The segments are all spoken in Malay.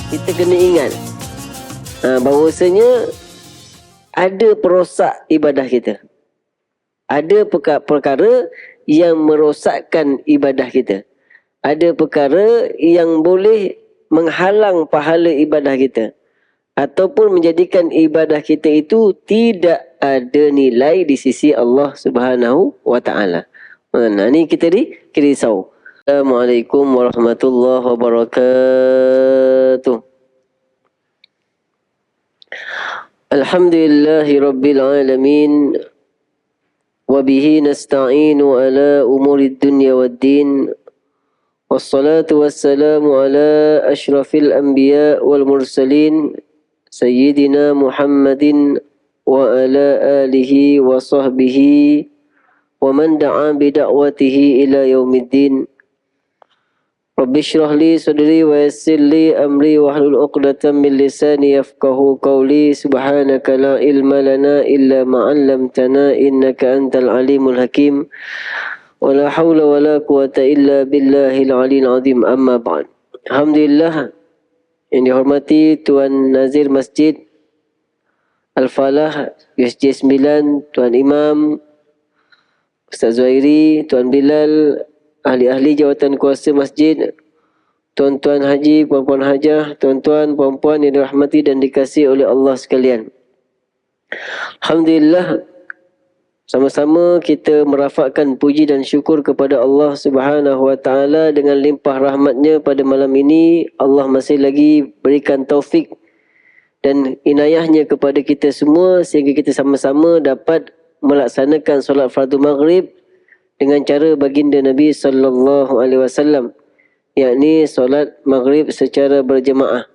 kita kena ingat bahawasanya ada perosak ibadah kita. Ada perkara yang merosakkan ibadah kita. Ada perkara yang boleh menghalang pahala ibadah kita, ataupun menjadikan ibadah kita itu tidak ada nilai di sisi Allah Subhanahu wa taala. Ni kita risau. Assalamualaikum warahmatullahi wabarakatuh. Alhamdulillahi rabbil alamin. Wabihi nasta'inu ala umurid dunya waddin. Wassalatu wassalamu ala ashrafil anbiya wal mursalin. Sayyidina Muhammadin wa ala alihi wa sahbihi wa man da'a bida'watihi ila yaumiddin. Rabbi shrah li sadri wa yassir li amri wahlul 'uqdatam min lisani yafqahu qawli. Subhanaka la ilma lana illa ma 'allamtana innaka antal alimul hakim. Wa la haula wa la quwata illa billahil 'aliyyil 'azim. Amma ba'd. Alhamdulillah yang dihormati Tuan Nazir Masjid Al-Falah USJ 9, Tuan Imam Ustaz Zuhairi, Tuan Bilal, ahli-ahli jawatan kuasa masjid, tuan-tuan haji, puan-puan hajah, tuan-tuan, puan-puan yang dirahmati dan dikasihi oleh Allah sekalian. Alhamdulillah, sama-sama kita merafakkan puji dan syukur kepada Allah Subhanahu wa taala dengan limpah rahmatnya pada malam ini. Allah masih lagi berikan taufik dan inayahnya kepada kita semua sehingga kita sama-sama dapat melaksanakan solat fardu maghrib dengan cara baginda Nabi sallallahu alaihi wasallam, yakni solat maghrib secara berjemaah.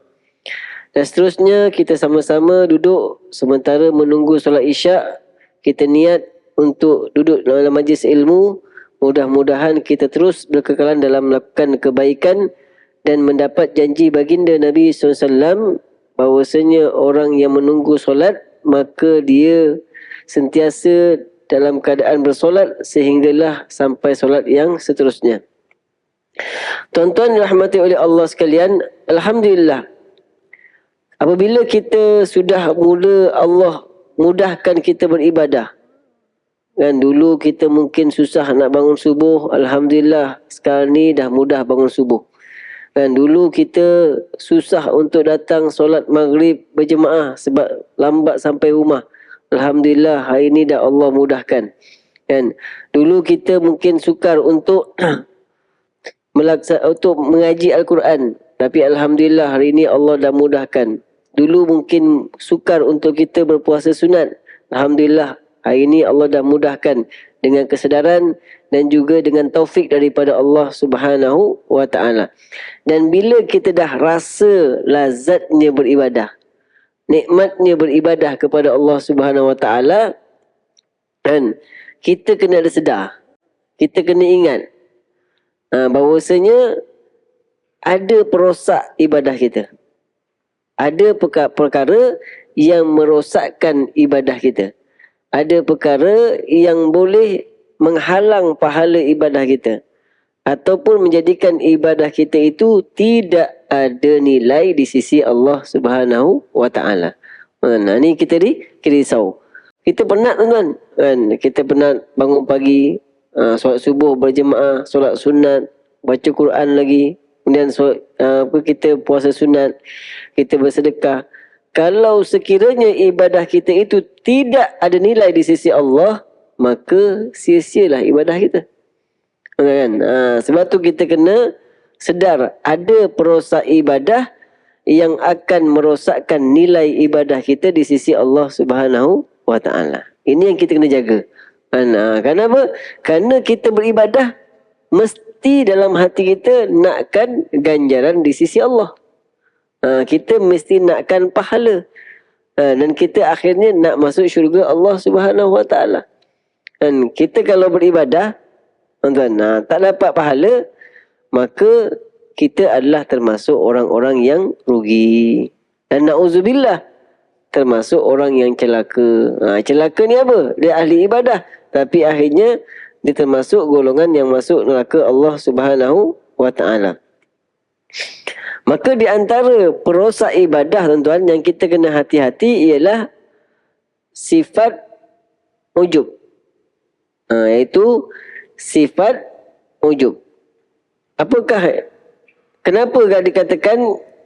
Dan seterusnya kita sama-sama duduk sementara menunggu solat isyak. Kita niat untuk duduk dalam majlis ilmu. Mudah-mudahan kita terus berkekalan dalam melakukan kebaikan dan mendapat janji baginda Nabi sallallahu alaihi wasallam bahawasanya orang yang menunggu solat maka dia sentiasa dalam keadaan bersolat sehinggalah sampai solat yang seterusnya. Tuan-tuan dirahmati oleh Allah sekalian, alhamdulillah, apabila kita sudah mula Allah mudahkan kita beribadah. Kan dulu kita mungkin susah nak bangun subuh, alhamdulillah sekarang ni dah mudah bangun subuh. Kan dulu kita susah untuk datang solat maghrib berjemaah sebab lambat sampai rumah. Alhamdulillah hari ini dah Allah mudahkan. Kan dulu kita mungkin sukar untuk untuk mengaji Al-Quran, tapi alhamdulillah hari ini Allah dah mudahkan. Dulu mungkin sukar untuk kita berpuasa sunat. Alhamdulillah hari ini Allah dah mudahkan dengan kesedaran dan juga dengan taufik daripada Allah Subhanahu wa taala. Dan bila kita dah rasa lazatnya beribadah, nikmatnya beribadah kepada Allah Subhanahu wa taala, dan kita kena ada sedar, kita kena ingat bahawasanya ada perosak ibadah kita. Ada perkara yang merosakkan ibadah kita. Ada perkara yang boleh menghalang pahala ibadah kita, ataupun menjadikan ibadah kita itu tidak ada nilai di sisi Allah Subhanahu wa taala. Ni kita risau. Kita penat tuan-tuan. Kan kita penat bangun pagi, solat subuh berjemaah, solat sunat, baca Quran lagi, kemudian kita puasa sunat, kita bersedekah. Kalau sekiranya ibadah kita itu tidak ada nilai di sisi Allah, maka sia-sialah ibadah kita. Kan? Sebab tu kita kena sedar ada perosak ibadah yang akan merosakkan nilai ibadah kita di sisi Allah Subhanahu wa taala. Ini yang kita kena jaga. Kenapa? Kerana kita beribadah mesti dalam hati kita nakkan ganjaran di sisi Allah. Kita mesti nakkan pahala. Dan kita akhirnya nak masuk syurga Allah Subhanahu wa taala. Dan kita kalau beribadah, tuan-tuan, tak dapat pahala, maka kita adalah termasuk orang-orang yang rugi. Dan na'udzubillah, termasuk orang yang celaka. Celaka ni apa? Dia ahli ibadah, tapi akhirnya dia termasuk golongan yang masuk neraka Allah Subhanahu wa taala. Maka di antara perosak ibadah tuan-tuan yang kita kena hati-hati ialah sifat ujub. Iaitu sifat ujub. Kenapa dikatakan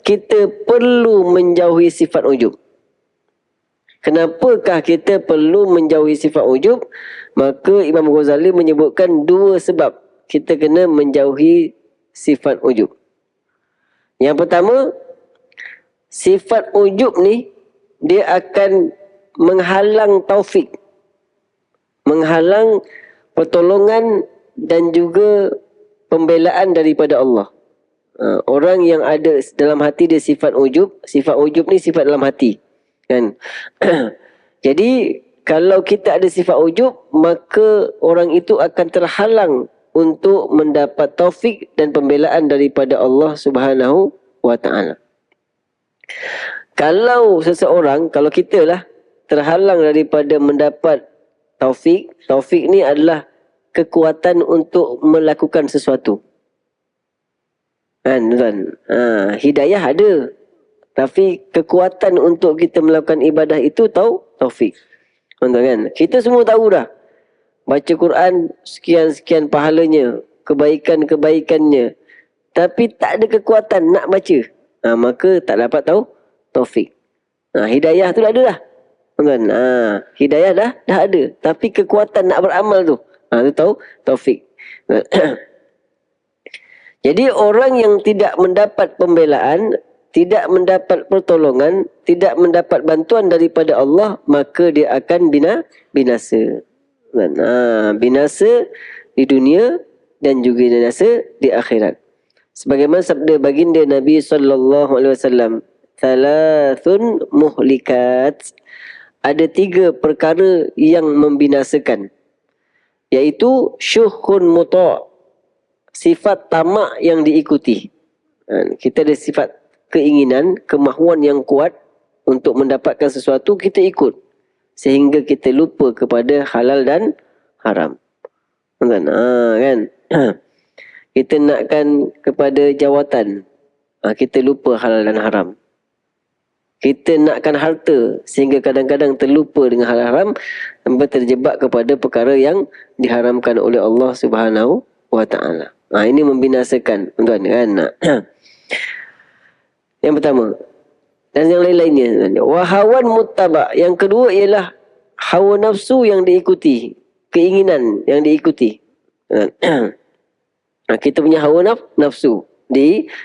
kita perlu menjauhi sifat ujub? Kenapakah kita perlu menjauhi sifat ujub? Maka Imam Ghazali menyebutkan 2 sebab kita kena menjauhi sifat ujub. Yang pertama, sifat ujub ni dia akan menghalang taufik, menghalang pertolongan dan juga pembelaan daripada Allah. Orang yang ada dalam hati dia sifat ujub ni sifat dalam hati, kan? Jadi kalau kita ada sifat ujub, maka orang itu akan terhalang untuk mendapat taufik dan pembelaan daripada Allah Subhanahu wa taala. Kalau seseorang, kalau kita lah terhalang daripada mendapat taufik ni adalah kekuatan untuk melakukan sesuatu. Kan tuan? Hidayah ada, tapi kekuatan untuk kita melakukan ibadah itu taufik. Tuan kan? Kita semua tahu dah. Baca Quran sekian-sekian pahalanya, kebaikan-kebaikannya. Tapi tak ada kekuatan nak baca. Maka tak dapat taufik. Hidayah tu dah ada dah. Tuan, hidayah dah ada. Tapi kekuatan nak beramal tu, tu taufik. Jadi orang yang tidak mendapat pembelaan, tidak mendapat pertolongan, tidak mendapat bantuan daripada Allah, maka dia akan binasa. Binasa di dunia dan juga binasa di akhirat. Sebagaimana sabda baginda Nabi SAW, "Thalathun muhlikat." Ada 3 perkara yang membinasakan, iaitu syuhun muta', sifat tamak yang diikuti. Kita ada sifat keinginan, kemahuan yang kuat untuk mendapatkan sesuatu, kita ikut sehingga kita lupa kepada halal dan haram. Kan? Kita nakkan kepada jawatan, kita lupa halal dan haram. Kita nakkan harta sehingga kadang-kadang terlupa dengan halal haram, sampai terjebak kepada perkara yang diharamkan oleh Allah Subhanahu wa taala. Ini membinasakan, tuan kan? Yang pertama. Dan yang lain-lainnya. Wahawan muttaba'. Yang kedua ialah hawa nafsu yang diikuti, keinginan yang diikuti. Kita punya hawa nafsu.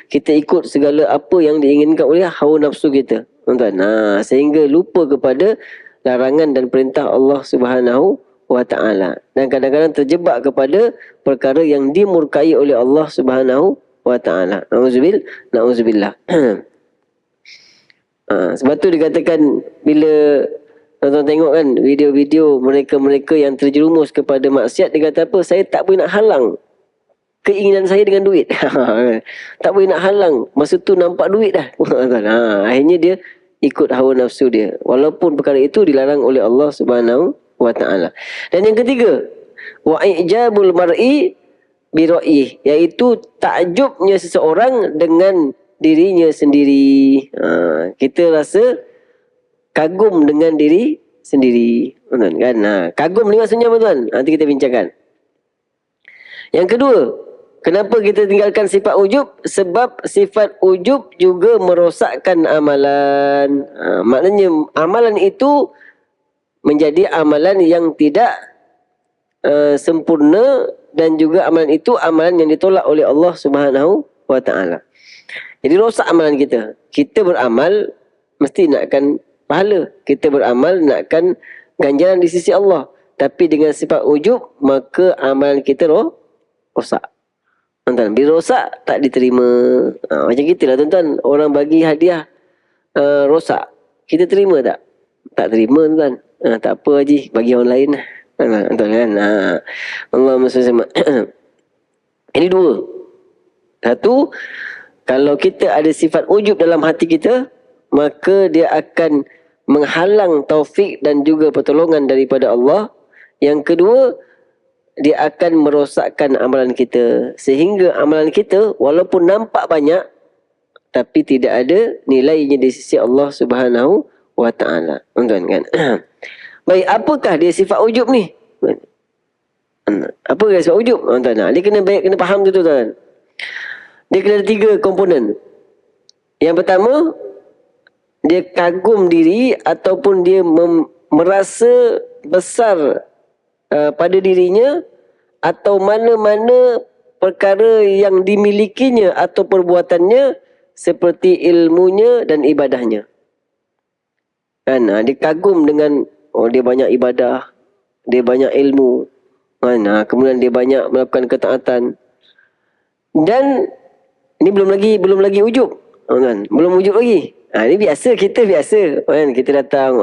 Kita ikut segala apa yang diinginkan oleh hawa nafsu kita. Tuan, sehingga lupa kepada larangan dan perintah Allah Subhanahu wa taala, dan kadang-kadang terjebak kepada perkara yang dimurkai oleh Allah Subhanahu wa taala. Nauzubillah. Sebab tu dikatakan, bila tuan-tuan tengok kan video-video mereka-mereka yang terjerumus kepada maksiat, dia kata apa? Saya tak boleh nak halang keinginan saya dengan duit. Tak boleh nak halang. Masa tu nampak duit dah. Akhirnya dia ikut hawa nafsu dia, walaupun perkara itu dilarang oleh Allah Subhanahu wa taala. Dan yang ketiga, wa ijabul mar'i bi ra'yi, iaitu takjubnya seseorang dengan dirinya sendiri. Kita rasa kagum dengan diri sendiri, kan? Kagum ni maksudnya apa, tuan? Nanti kita bincangkan. Yang kedua, kenapa kita tinggalkan sifat ujub? Sebab sifat ujub juga merosakkan amalan. Maknanya amalan itu menjadi amalan yang tidak sempurna, dan juga amalan itu amalan yang ditolak oleh Allah Subhanahu wa taala. Jadi rosak amalan kita. Kita beramal mesti nakkan pahala. Kita beramal nakkan ganjaran di sisi Allah. Tapi dengan sifat ujub, maka amalan kita rosak. Tuan-tuan, bila rosak tak diterima. Macam kita lah, tuan-tuan. Orang bagi hadiah rosak, kita terima tak? Tak terima, tuan-tuan. Tak apa Haji, bagi orang lain. Tuan kan? Allahumma salli. Ini 2. Satu, kalau kita ada sifat ujub dalam hati kita, maka dia akan menghalang taufik dan juga pertolongan daripada Allah. Yang kedua, dia akan merosakkan amalan kita, sehingga amalan kita walaupun nampak banyak, tapi tidak ada nilainya di sisi Allah Subhanahu wa taala. Tuan kan. Baik, apakah dia sifat ujub ni? Apa dia sifat ujub? Tuan, dia kena faham tu tuan. Dia kena ada 3 komponen. Yang pertama, dia kagum diri ataupun dia merasa besar pada dirinya atau mana-mana perkara yang dimilikinya atau perbuatannya seperti ilmunya dan ibadahnya. Kan, dia kagum dengan dia banyak ibadah, dia banyak ilmu, kan, kemudian dia banyak melakukan ketaatan. Dan ini belum lagi ujub, kan, belum ujub lagi. Ini biasa, kita biasa, kan, kita datang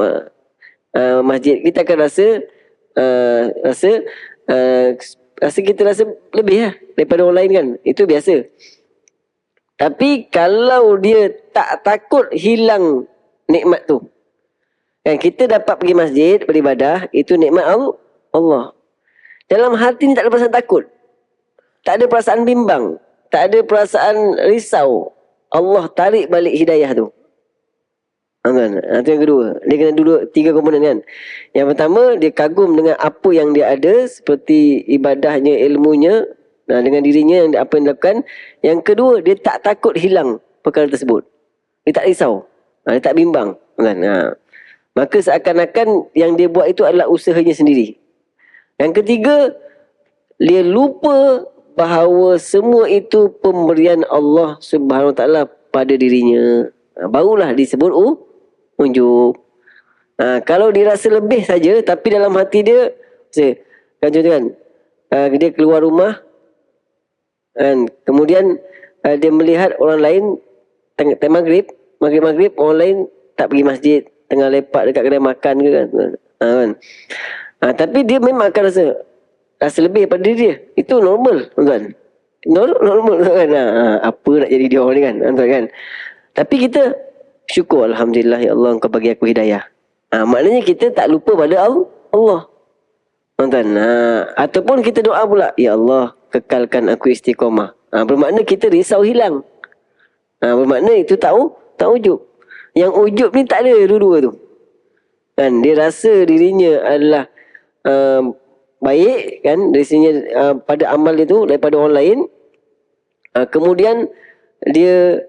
masjid, kita akan rasa kita rasa lebih lah daripada orang lain, kan. Itu biasa. Tapi kalau dia tak takut hilang nikmat tu, kan, kita dapat pergi masjid beribadah, itu nikmat Allah. Dalam hati ni tak ada perasaan takut, tak ada perasaan bimbang, tak ada perasaan risau. Allah tarik balik hidayah tu. Kan? Itu yang kedua. Dia kena duduk 3 komponen, kan. Yang pertama, dia kagum dengan apa yang dia ada, seperti ibadahnya, ilmunya, dengan dirinya, apa yang dilakukan. Yang kedua, dia tak takut hilang perkara tersebut. Dia tak risau, dia tak bimbang, kan. Maka seakan-akan yang dia buat itu adalah usahanya sendiri. Yang ketiga, dia lupa bahawa semua itu pemberian Allah Subhanahu Wa Taala pada dirinya. Barulah disebut ujub. Kalau dia rasa lebih saja, tapi dalam hati dia, kan, contoh kan, dia keluar rumah, kan, kemudian dia melihat orang lain tengah maghrib, orang lain tak pergi masjid, tengah lepak dekat kedai makan ke, kan. Tapi dia memang akan rasa lebih daripada diri dia. Itu normal, tuan. Normal, kan. Apa nak jadi dia orang ni, kan. Tapi kita syukur, alhamdulillah, ya Allah, Engkau bagi aku hidayah. Maknanya kita tak lupa pada Allah. Tuan. Ataupun kita doa pula, ya Allah, kekalkan aku istiqamah. Bermakna kita risau hilang. Bermakna itu tak ujub. Yang ujub ni tak ada dua-dua tu. Kan, dia rasa dirinya adalah baik, kan, dari sini pada amal itu daripada orang lain. Kemudian dia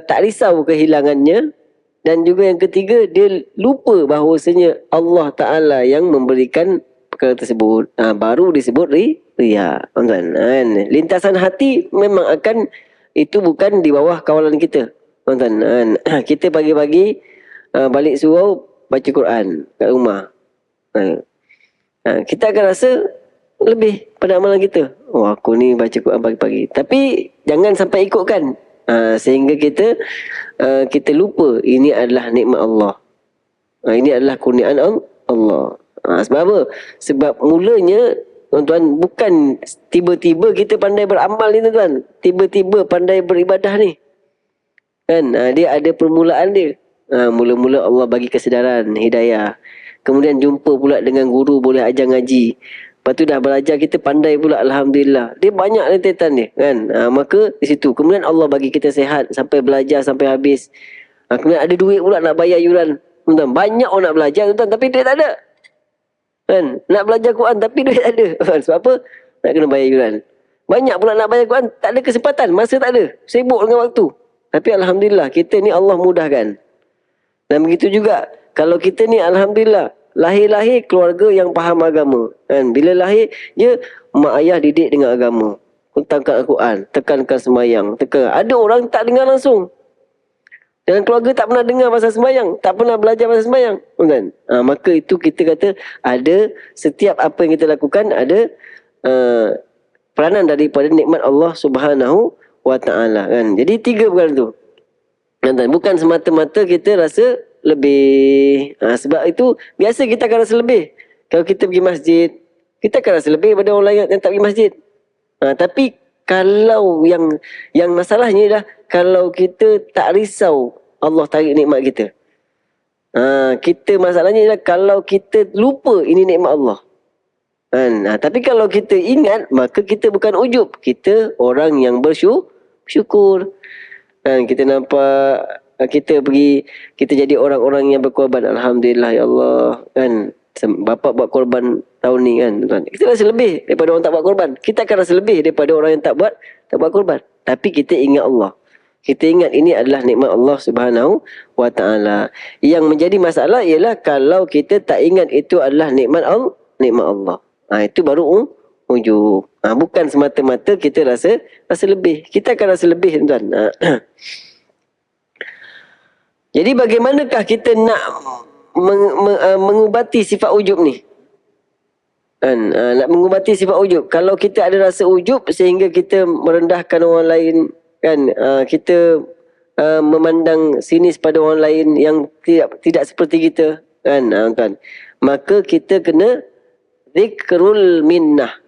tak risau kehilangannya. Dan juga yang ketiga, dia lupa bahawasanya Allah Ta'ala yang memberikan perkara tersebut. Baru disebut riya. Tuan-tuan, lintasan hati memang akan, itu bukan di bawah kawalan kita. Tuan-tuan, kita pagi-pagi balik surau baca Quran kat rumah. Kita akan rasa lebih pada amalan kita. Aku ni baca Quran pagi-pagi. Tapi jangan sampai ikutkan. Sehingga kita lupa ini adalah nikmat Allah. Ini adalah kurniaan Allah. Sebab apa? Sebab mulanya, tuan-tuan, bukan tiba-tiba kita pandai beramal ni, tuan. Tiba-tiba pandai beribadah ni, kan. Dia ada permulaan dia. Mula-mula Allah bagi kesedaran, hidayah. Kemudian jumpa pula dengan guru, boleh ajar ngaji. Lepas tu dah belajar, kita pandai pula, alhamdulillah. Dia banyak rentetan dia, kan. Maka di situ kemudian Allah bagi kita sehat sampai belajar sampai habis. Kemudian ada duit pula nak bayar yuran. Banyak orang nak belajar, tuan, tapi duit tak ada, kan. Nak belajar Quran tapi duit tak ada. Sebab apa? Nak kena bayar yuran. Banyak pula nak bayar Quran, tak ada kesempatan, masa tak ada, sibuk dengan waktu. Tapi alhamdulillah, kita ni Allah mudahkan. Dan begitu juga kalau kita ni, alhamdulillah, lahir keluarga yang faham agama, kan. Bila lahir, mak ayah didik dengan agama, tekankan Al-Quran, tekankan sembahyang, ada orang tak dengar langsung, dan keluarga tak pernah dengar pasal sembahyang, tak pernah belajar pasal sembahyang, kan. Maka itu kita kata ada, setiap apa yang kita lakukan ada peranan daripada nikmat Allah Subhanahu Wa Taala, kan. Jadi 3 perkara tu, kan. Bukan semata-mata kita rasa lebih. Sebab itu biasa kita akan rasa lebih. Kalau kita pergi masjid, kita akan rasa lebih daripada orang lain yang tak pergi masjid. Tapi kalau yang masalahnya adalah kalau kita tak risau Allah tarik nikmat kita. Masalahnya adalah kalau kita lupa ini nikmat Allah. Tapi kalau kita ingat, maka kita bukan ujub, kita orang yang bersyukur. Kan kita nampak kita pergi, kita jadi orang-orang yang berkorban. Alhamdulillah ya Allah. Kan bapa buat korban tahun ni kan. Kita rasa lebih daripada orang tak buat korban. Kita akan rasa lebih daripada orang yang tak buat korban. Tapi kita ingat Allah. Kita ingat ini adalah nikmat Allah Subhanahu wa taala. Yang menjadi masalah ialah kalau kita tak ingat itu adalah nikmat Allah. Itu baru ujub. Bukan semata-mata kita rasa lebih. Kita akan rasa lebih, tuan. Jadi bagaimanakah kita nak mengubati sifat ujub ni? Nak mengubati sifat ujub. Kalau kita ada rasa ujub sehingga kita merendahkan orang lain, kan, kita memandang sinis pada orang lain yang tidak seperti kita, kan, maka kita kena zikrul minnah.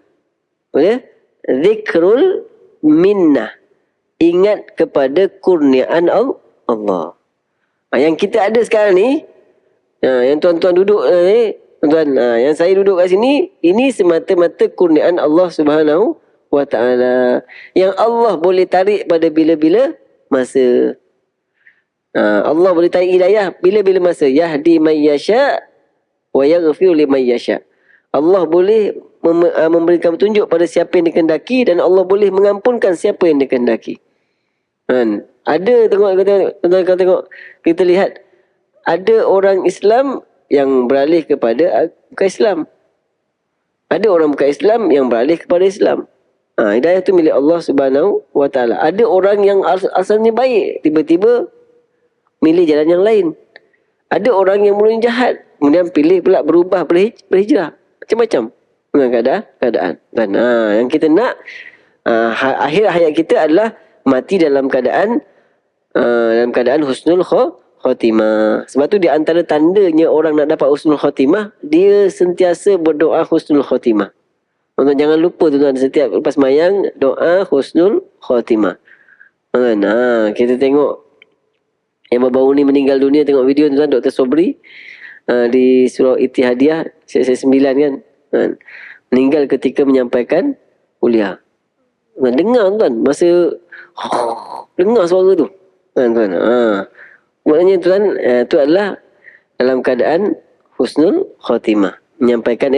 Boleh? Zikrul minnah. Ingat kepada kurniaan Allah. Yang kita ada sekarang ni, yang tuan-tuan duduk ni, tuan, yang saya duduk kat sini, ini semata-mata kurniaan Allah Subhanahu wa ta'ala. Yang Allah boleh tarik pada bila-bila masa. Allah boleh tarik hidayah bila-bila masa. Yahdi man yasha wa yaghfiru liman yasha. Allah boleh memberikan petunjuk pada siapa yang dikehendaki, dan Allah boleh mengampunkan siapa yang dikehendaki. Ada tengok kita lihat ada orang Islam yang beralih kepada bukan Islam. Ada orang bukan Islam yang beralih kepada Islam. Hidayah tu milik Allah Subhanahu wa taala. Ada orang yang asalnya baik, tiba-tiba milih jalan yang lain. Ada orang yang mula jahat, kemudian pilih pula berubah, berhijrah. Macam-macam dengan keadaan. Dan yang kita nak akhir hayat kita adalah mati dalam keadaan husnul khotimah. Sebab tu di antara tandanya orang nak dapat husnul khotimah, dia sentiasa berdoa husnul khotimah. Tuan-tuan jangan lupa, tuan-tuan, setiap lepas mayang doa husnul khotimah. Kita tengok yang baru-baru ni meninggal dunia, tengok video tuan-tuan, Dr. Sobri di Surau Ittihadiyah sesi 9 kan. Meninggal ketika menyampaikan kuliah. Dengar tuan, masa dengar suara tu. Tuan. Maknanya tuan, itu adalah dalam keadaan husnul khotimah, menyampaikan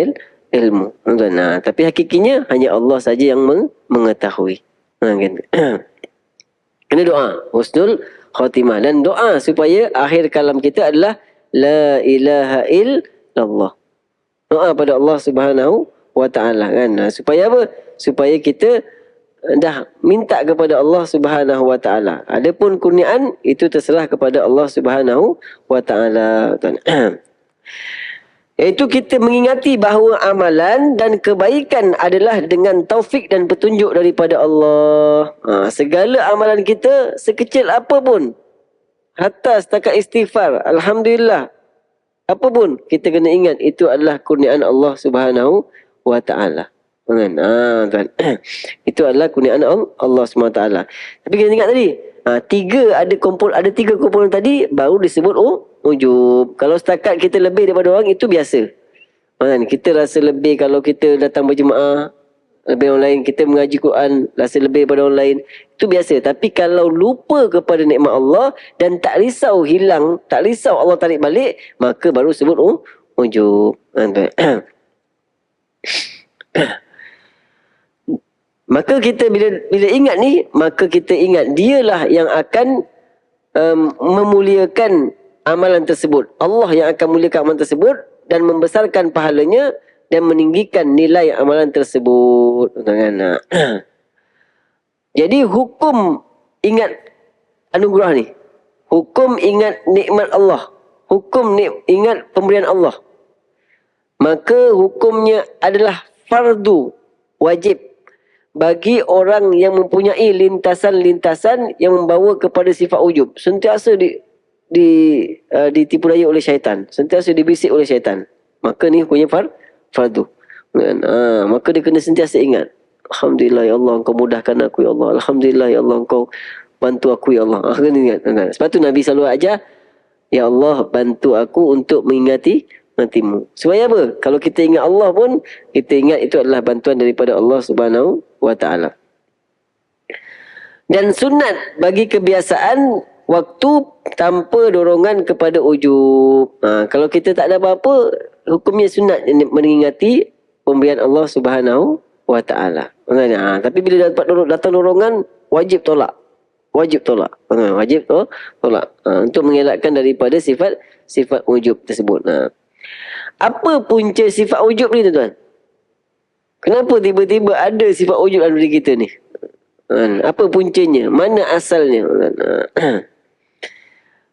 ilmu. Tuan. Tapi hakikinya hanya Allah saja yang mengetahui. Kena doa husnul khotimah, dan doa supaya akhir kalam kita adalah la ilaha illallah. Doa pada Allah Subhanahu wa ta'ala, kan. Supaya apa? Supaya kita dah minta kepada Allah Subhanahu wa ta'ala. Adapun kurniaan itu terserah kepada Allah Subhanahu wa ta'ala. Iaitu kita mengingati bahawa amalan dan kebaikan adalah dengan taufik dan petunjuk daripada Allah. Segala amalan kita sekecil apa pun, hatta setakat istighfar, alhamdulillah, apa pun, kita kena ingat itu adalah kurniaan Allah Subhanahu wa ta'ala. Itu adalah kurniaan Allah SWT. Tapi kita ingat tadi, ada tiga komponen tadi baru disebut ujub. Kalau setakat kita lebih daripada orang, itu biasa. Kita rasa lebih kalau kita datang berjemaah, lebih orang lain, kita mengaji Quran, rasa lebih daripada orang lain, itu biasa. Tapi kalau lupa kepada nikmat Allah dan tak risau hilang, tak risau Allah tarik balik, maka baru sebut ujub. Maka kita bila ingat ni, maka kita ingat dialah yang akan memuliakan amalan tersebut. Allah yang akan muliakan amalan tersebut dan membesarkan pahalanya dan meninggikan nilai amalan tersebut. Jadi hukum ingat anugerah ni, hukum ingat nikmat Allah, hukum ingat pemberian Allah, maka hukumnya adalah fardu, wajib bagi orang yang mempunyai lintasan-lintasan yang membawa kepada sifat ujub. Sentiasa ditipu daya oleh syaitan, sentiasa dibisik oleh syaitan. Maka ni hukumnya fardu. Maka dia kena sentiasa ingat, alhamdulillah ya Allah, engkau mudahkan aku ya Allah, alhamdulillah ya Allah, engkau bantu aku ya Allah. Kena ingat. Sebab tu Nabi selalu ajar, ya Allah bantu aku untuk mengingati matimu. Supaya apa? Kalau kita ingat Allah pun, kita ingat itu adalah bantuan daripada Allah Subhanahu wa ta'ala. Dan sunat bagi kebiasaan waktu tanpa dorongan kepada ujub. Kalau kita tak ada apa-apa, hukumnya sunat mengingati pemberian Allah Subhanahu wa Ta'ala. Tapi bila datang dorongan, wajib tolak. Wajib tolak. Wajib tolak. Untuk mengelakkan daripada sifat ujub tersebut. Apa punca sifat ujub ni, tuan-tuan? Kenapa tiba-tiba ada sifat ujub dalam diri kita ni? Apa puncanya? Mana asalnya?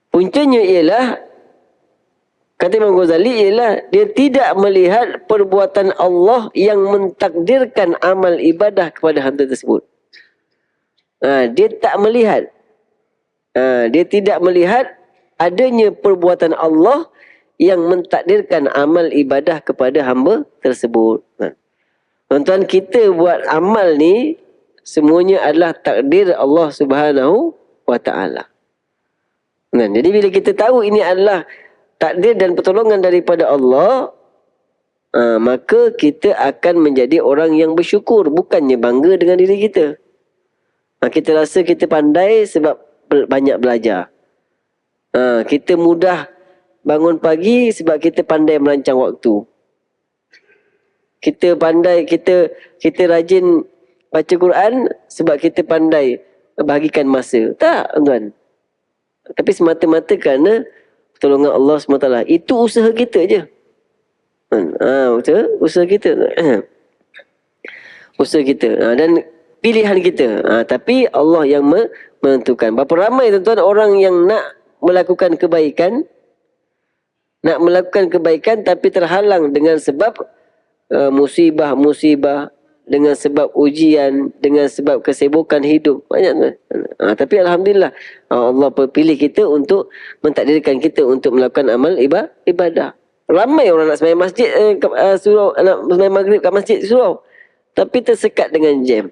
Puncanya ialah, kata Imam Ghazali, ialah dia tidak melihat perbuatan Allah yang mentakdirkan amal ibadah kepada hamba tersebut. Dia tak melihat. Dia tidak melihat adanya perbuatan Allah yang mentakdirkan amal ibadah kepada hamba tersebut. Tuan-tuan, kita buat amal ni semuanya adalah takdir Allah Subhanahu wa Ta'ala. Jadi bila kita tahu ini adalah takdir dan pertolongan daripada Allah, maka kita akan menjadi orang yang bersyukur, bukannya bangga dengan diri kita. Kita rasa kita pandai sebab banyak belajar. Kita mudah bangun pagi sebab kita pandai merancang waktu. Kita pandai, kita rajin baca Quran sebab kita pandai bahagikan masa. Tak, tuan. Tapi semata-mata kerana pertolongan Allah SWT. Itu usaha kita je. Usaha kita. Usaha kita. Dan pilihan kita. Tapi Allah yang menentukan. Berapa ramai, tuan-tuan, orang yang nak melakukan kebaikan. Nak melakukan kebaikan tapi terhalang dengan sebab musibah-musibah, dengan sebab ujian, dengan sebab kesibukan hidup. Banyak, tuan. Tapi Alhamdulillah, Allah pilih kita untuk mentakdirkan kita untuk melakukan amal ibadah. Ramai orang nak sembahyang masjid, surau, nak sembahyang maghrib kat masjid surau, tapi tersekat dengan jam.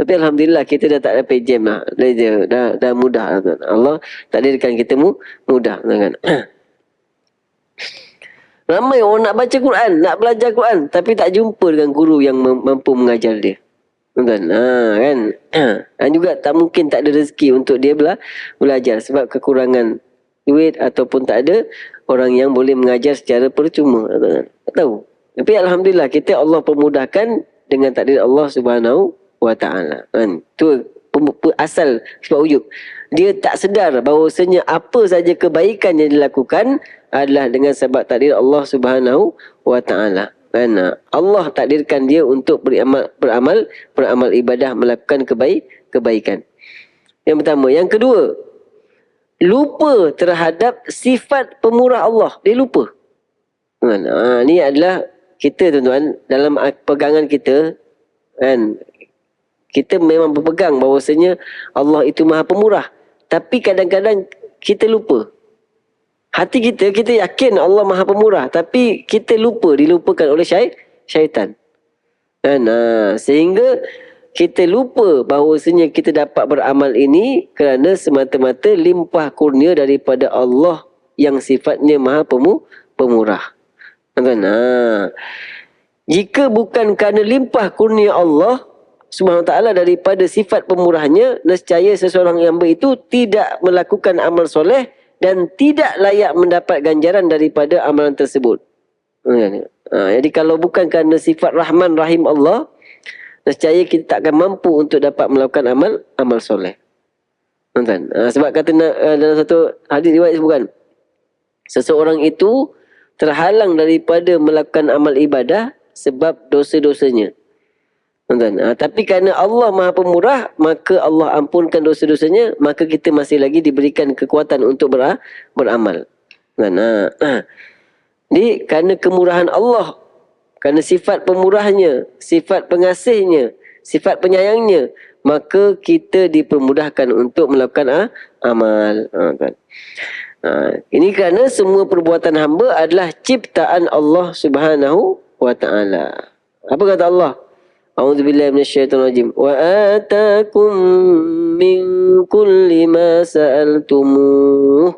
Tapi Alhamdulillah kita dah tak dapat jam lah. Dah mudah, tuan. Allah takdirkan kita mudah, kan? Ramai orang nak baca Quran, nak belajar Quran, tapi tak jumpa dengan guru yang mampu mengajar dia. Kan? Dan juga tak mungkin tak ada rezeki untuk dia belajar sebab kekurangan duit ataupun tak ada orang yang boleh mengajar secara percuma. Tak tahu. Tapi Alhamdulillah kita Allah permudahkan dengan takdir Allah Subhanahu wa Ta'ala. Itu asal sifat ujub. Dia tak sedar bahawasanya apa saja kebaikan yang dilakukan adalah dengan sebab takdir Allah Subhanahu wa Ta'ala. Allah takdirkan dia untuk beramal ibadah, melakukan kebaikan. Yang pertama. Yang kedua, lupa terhadap sifat pemurah Allah. Dia lupa. Ini adalah kita, tuan-tuan, dalam pegangan kita, kan, kita memang berpegang bahawasanya Allah itu Maha Pemurah. Tapi kadang-kadang kita lupa. Hati kita yakin Allah Maha Pemurah. Tapi kita dilupakan oleh syaitan. Sehingga kita lupa bahawasanya kita dapat beramal ini kerana semata-mata limpah kurnia daripada Allah yang sifatnya Maha Pemurah. Jika bukan kerana limpah kurnia Allah Subhanahu wa Ta'ala daripada sifat pemurahnya, nescaya seseorang hamba itu tidak melakukan amal soleh dan tidak layak mendapat ganjaran daripada amalan tersebut. Jadi kalau bukan kerana sifat Rahman Rahim Allah, nescaya kita tak akan mampu untuk dapat melakukan amal soleh. Sebab kata dalam satu hadis riwayat disebutkan, seseorang itu terhalang daripada melakukan amal ibadah sebab dosa-dosanya. Tapi kerana Allah Maha Pemurah, maka Allah ampunkan dosa-dosanya, maka kita masih lagi diberikan kekuatan untuk beramal. Jadi kerana kemurahan Allah, kerana sifat pemurahnya, sifat pengasihnya, sifat penyayangnya, maka kita dipermudahkan untuk melakukan amal. Ini kerana semua perbuatan hamba adalah ciptaan Allah Subhanahu wa Ta'ala. Apa kata Allah? A'udzubillahi minasyaitonirrajim. Wa atakum min kulli ma sa'altumuh.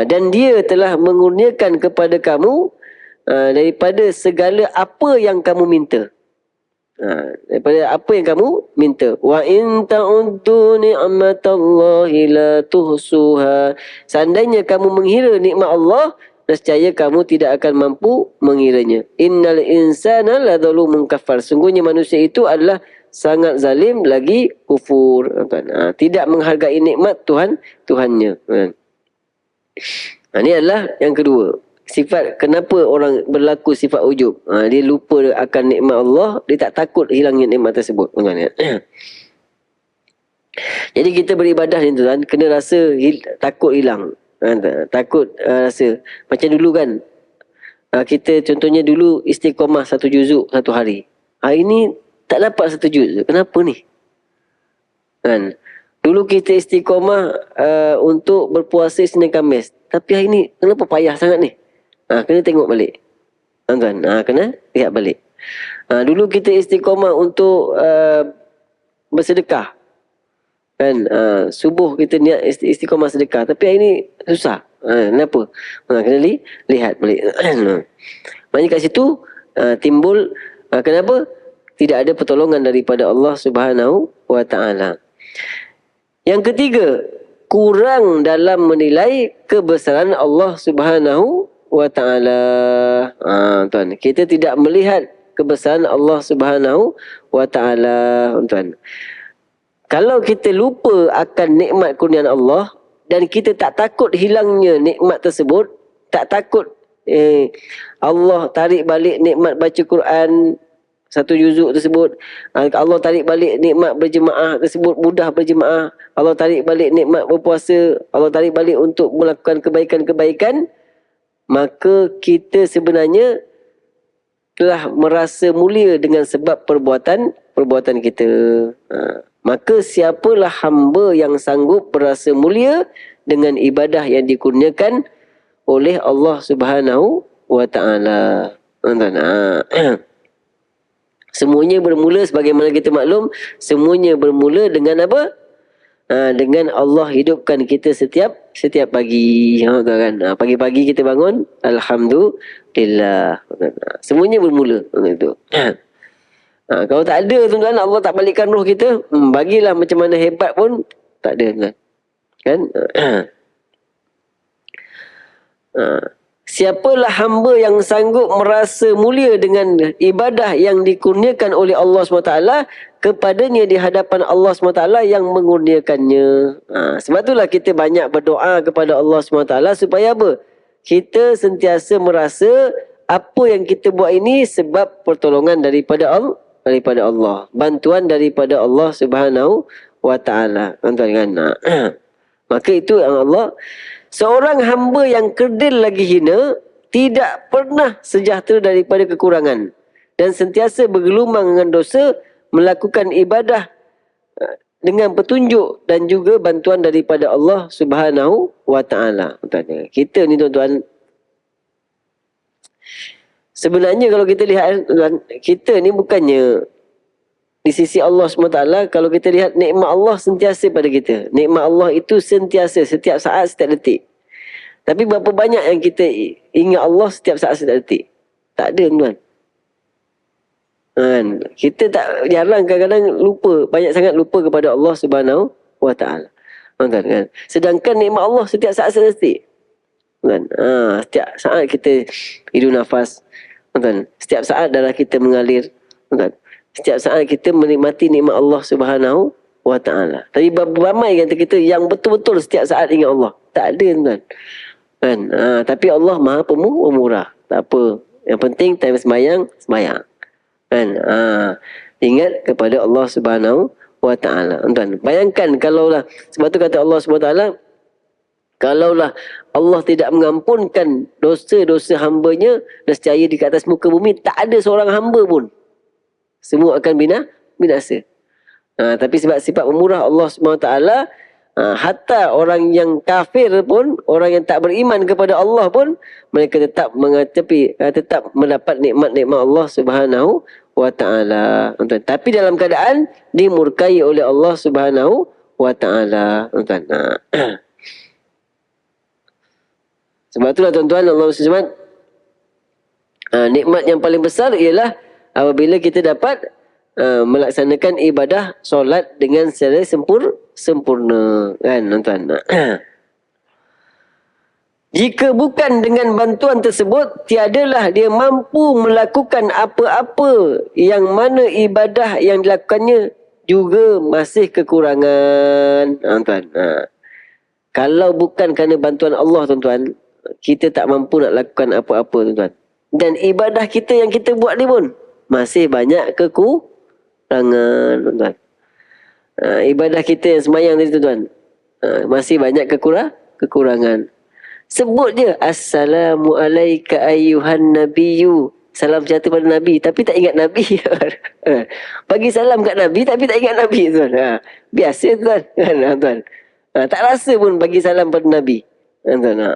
Dan dia telah mengurniakan kepada kamu daripada segala apa yang kamu minta. Daripada apa yang kamu minta. Wa in ta'uddu ni'matallahi la tuhsuha. Seandainya kamu menghira nikmat Allah, nescaya kamu tidak akan mampu mengiranya. Innal insana ladzalumun kafar. Sungguhnya manusia itu adalah sangat zalim lagi kufur. Tidak menghargai nikmat Tuhannya. Ini adalah yang kedua. Sifat kenapa orang berlaku sifat ujub. Dia lupa akan nikmat Allah, dia tak takut hilangnya nikmat tersebut. Jadi kita beribadah ni tuan, kena rasa takut hilang. Takut rasa. Macam dulu kan, kita contohnya dulu istiqamah 1 juzuk 1 hari. Hari ni tak dapat 1 juzuk. Kenapa ni? Kan? Dulu kita istiqamah untuk berpuasa Isnin Khamis. Tapi hari ni kenapa payah sangat ni? Kena tengok balik. Tuan, kena lihat balik. Dulu kita istiqamah untuk bersedekah. Kan, subuh kita niat istiqamah sedekah. Tapi hari ni susah. Kenapa? Kena lihat balik. Maknanya kat situ timbul kenapa? Tidak ada pertolongan daripada Allah Subhanahu wa Ta'ala. Yang ketiga, kurang dalam menilai kebesaran Allah Subhanahu wa Ta'ala. Tuan, kita tidak melihat kebesaran Allah Subhanahu wa Ta'ala. Tuan, kalau kita lupa akan nikmat kurniaan Allah dan kita tak takut hilangnya nikmat tersebut, tak takut Allah tarik balik nikmat baca Quran 1 juzuk tersebut, Allah tarik balik nikmat berjemaah tersebut, mudah berjemaah, Allah tarik balik nikmat berpuasa, Allah tarik balik untuk melakukan kebaikan-kebaikan, maka kita sebenarnya telah merasa mulia dengan sebab perbuatan kita. Maka siapalah hamba yang sanggup berasa mulia dengan ibadah yang dikurniakan oleh Allah Subhanahu wa Ta'ala. Semuanya bermula sebagaimana kita maklum, semuanya bermula dengan apa? Dengan Allah hidupkan kita setiap pagi. Kan? Pagi-pagi kita bangun, alhamdulillah. Semuanya bermula itu. Kalau tak ada tuan-tuan, Allah tak balikkan roh kita, bagilah macam mana hebat pun tak ada tuan. Kan? Siapalah hamba yang sanggup merasa mulia dengan ibadah yang dikurniakan oleh Allah SWT, kepadanya di hadapan Allah SWT yang mengurniakannya. Sebab itulah kita banyak berdoa kepada Allah SWT supaya apa? Kita sentiasa merasa apa yang kita buat ini sebab pertolongan daripada Allah, bantuan daripada Allah Subhanahu wa Ta'ala. Tuan-tuan kan? Maka itu yang Allah, seorang hamba yang kerdil lagi hina tidak pernah sejahtera daripada kekurangan dan sentiasa bergelumang dengan dosa, melakukan ibadah dengan petunjuk dan juga bantuan daripada Allah Subhanahu wa Ta'ala. Kita ni tuan-tuan, sebenarnya kalau kita lihat, kita ni bukannya di sisi Allah SWT, kalau kita lihat nikmat Allah sentiasa pada kita. Nikmat Allah itu sentiasa, setiap saat, setiap detik. Tapi berapa banyak yang kita ingat Allah setiap saat, setiap detik? Tak ada tuan. Kita tak, jarang, kadang-kadang lupa, banyak sangat lupa kepada Allah Subhanahu wa Ta'ala. Kan? Sedangkan nikmat Allah setiap saat, setiap detik. Kan? Setiap saat kita hidup nafas. Kan? Setiap saat darah kita mengalir. Kan? Setiap saat kita menikmati nikmat Allah Subhanahu wa Ta'ala. Tapi ramai kata kita yang betul-betul setiap saat ingat Allah. Tak ada tuan. Kan? Tapi Allah Maha Pemurah. Tak apa. Yang penting time sembahyang. Kan? Ingat kepada Allah Subhanahu wa Ta'ala. Tuan, bayangkan kalaulah, sebab tu kata Allah Subhanahu wa Ta'ala, kalaulah Allah tidak mengampunkan dosa-dosa hambanya, nescaya di atas muka bumi tak ada seorang hamba pun. Semua akan binasa. Tapi sebab sifat pemurah Allah SWT, hatta orang yang kafir pun, orang yang tak beriman kepada Allah pun, mereka tetap tetap mendapat nikmat-nikmat Allah Subhanahu wa Ta'ala. Tapi dalam keadaan dimurkai oleh Allah Subhanahu wa Ta'ala. Sebab itulah tuan-tuan, Allah SWT, nikmat yang paling besar ialah apabila kita dapat melaksanakan ibadah solat dengan secara sempurna, kan tuan-tuan. Jika bukan dengan bantuan tersebut, tiadalah dia mampu melakukan apa-apa, yang mana ibadah yang dilakukannya juga masih kekurangan. Tuan. Kalau bukan kerana bantuan Allah, tuan-tuan, kita tak mampu nak lakukan apa-apa, tuan-tuan. Dan ibadah kita yang kita buat ni pun masih banyak kekurangan, tuan-tuan. Ibadah kita yang semayang tadi, tuan-tuan, masih banyak kekurangan. Sebut je Assalamualaikum ayyuhan nabiyyu, salam sejahtera pada Nabi, tapi tak ingat Nabi. Bagi salam kat Nabi tapi tak ingat Nabi, tuan. Biasa, tuan. Tuan. Tak rasa pun bagi salam pada Nabi, tuan.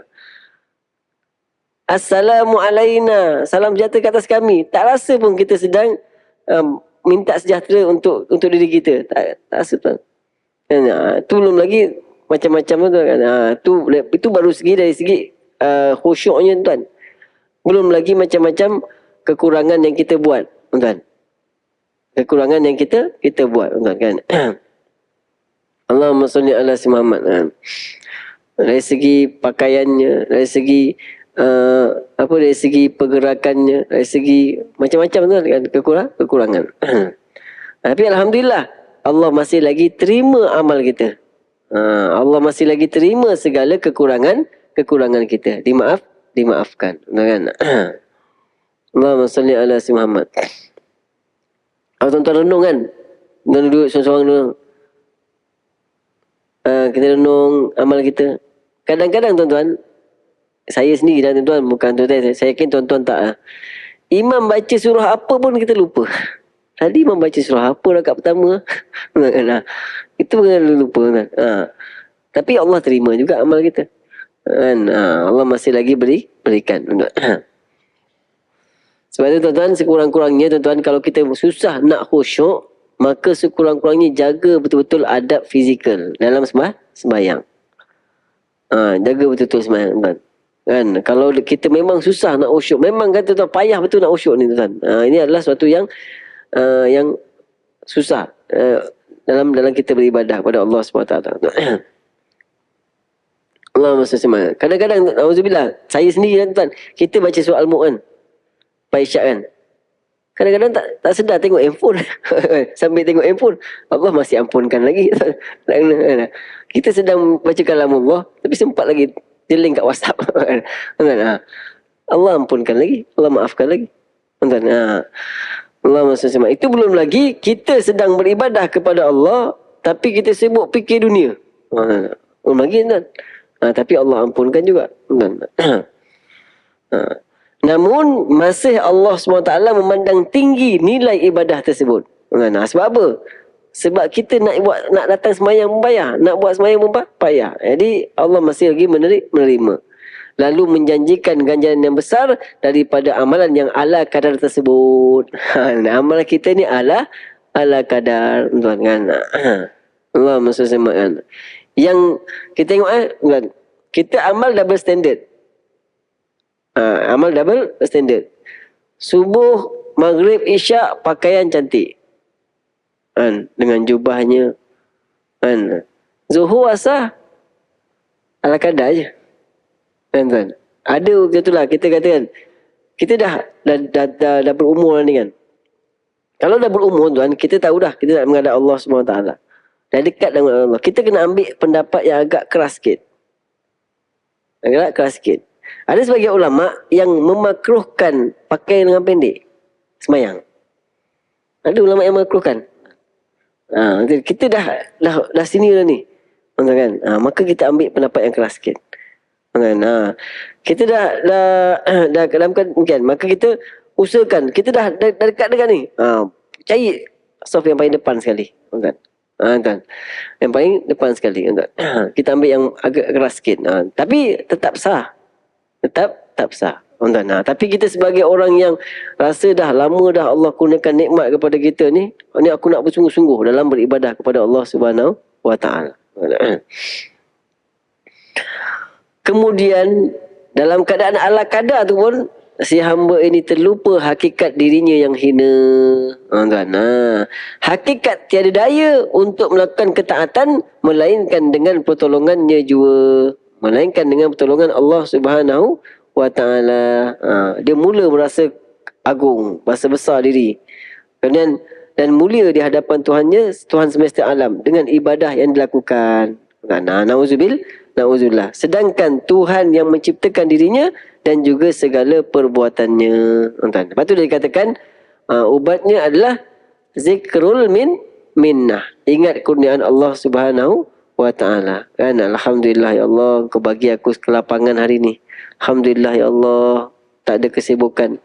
Assalamualaikum, salam sejahtera ke atas kami. Tak rasa pun kita sedang minta sejahtera untuk diri kita. Tak rasa, tuan. Tu belum lagi macam-macam tu kan. Itu baru dari segi khusyuknya, tuan. Belum lagi macam-macam kekurangan yang kita buat, tuan. Kekurangan yang kita buat, tuan, kan. Allahumma salli ala si Muhammad. Dari segi pakaiannya, dari segi dari segi pergerakannya, dari segi macam-macam, tuan, kan, kekurangan. Tapi alhamdulillah, Allah masih lagi terima amal kita. Allah masih lagi terima segala kekurangan kita. Dimaafkan, kan? Allahumma salli ala si Muhammad. Tuan-tuan renung, kan? Tuan duduk seorang-seorang renung. Kita renung amal kita. Kadang-kadang, tuan-tuan, saya sendiri dan tuan-tuan, bukan tuan-tuan, saya yakin tuan-tuan tak. Imam baca surah apa pun kita lupa. Tadi imam baca surah apa rakaat pertama? Itu pun lupa, kan? Tapi Allah terima juga amal kita, kan? Allah masih lagi berikan. Sebab itu, tuan-tuan, sekurang-kurangnya, tuan-tuan, kalau kita susah nak khusyuk, maka sekurang-kurangnya jaga betul-betul adab fizikal dalam sembahyang. Jaga betul-betul sembahyang, tuan. Kan? Kalau kita memang susah nak khusyuk, memang kata, tuan, payah betul nak khusyuk ni, tuan. Ini adalah suatu yang susah dalam kita beribadah kepada Allah SWT. Allahumma salli alaihi. Kadang-kadang, auzubillah, saya sendiri, tuan, kita baca surah Al-Mulk, kan, Paisyak, kan, kadang-kadang tak sedar tengok handphone. Sambil tengok handphone, Allah masih ampunkan lagi. Kita sedang baca kalam Allah, tapi sempat lagi jeling kat WhatsApp. Allah ampunkan lagi, Allah maafkan lagi. Allah maksudnya, itu belum lagi kita sedang beribadah kepada Allah, tapi kita sibuk fikir dunia. Belum lagi, tuan. Tapi Allah ampunkan juga. Namun masih Allah SWT memandang tinggi nilai ibadah tersebut. Sebab apa? Sebab kita nak datang semayang pun payah, nak buat semayang pun payah. Jadi Allah masih lagi menerima. Lalu menjanjikan ganjaran yang besar daripada amalan yang ala kadar tersebut. Amalan kita ni ala kadar, tuan, kan. Allah maksudnya, kan. Yang kita tengok, kita amal double standard. Amal double standard. Subuh, maghrib, isyak pakaian cantik, kan, dengan jubahnya, kan. Zuhur, asar ala kadar je, kan, tuan. Ada betul lah, kita katakan kita dah berumur ni, kan. Kalau dah berumur, tuan, kita tahu dah kita nak menghadap Allah SWT, dah dekat dengan Allah. Kita kena ambil pendapat yang agak keras sikit. Ada sebagian ulama yang memakruhkan pakai lengan pendek semayang. Ada ulama yang memakruhkan. Kita dah sini dah ni, kan. Maka kita ambil pendapat yang keras sikit. Kita dah dalam kan, maka kita usahakan, kita dah dekat dengan ni, cari soft yang paling depan sekali, kan. Kan, yang paling depan sekali, kan. Kita ambil yang agak keras sikit, tapi tetap sah, tetap sah, kan. Tapi kita sebagai orang yang rasa dah lama dah Allah kurniakan nikmat kepada kita ni aku nak bersungguh-sungguh dalam beribadah kepada Allah Subhanahu wa taala. Kemudian dalam keadaan ala kadar tu pun si hamba ini terlupa hakikat dirinya yang hina. Tuan. Hakikat tiada daya untuk melakukan ketaatan melainkan dengan pertolongannya jua. Melainkan dengan pertolongan Allah Subhanahu wa taala. Dia mula merasa agung, merasa besar diri. Kemudian dan mulia di hadapan Tuhannya, Tuhan semesta alam dengan ibadah yang dilakukan. Nauzubillah. Sedangkan Tuhan yang menciptakan dirinya dan juga segala perbuatannya. Lepas tu dia dikatakan ubatnya adalah zikrul minnah. Ingat kurniaan Allah Subhanahu wa taala. Kan, alhamdulillah ya Allah, Kau bagi aku kelapangan hari ni. Alhamdulillah ya Allah, tak ada kesibukan.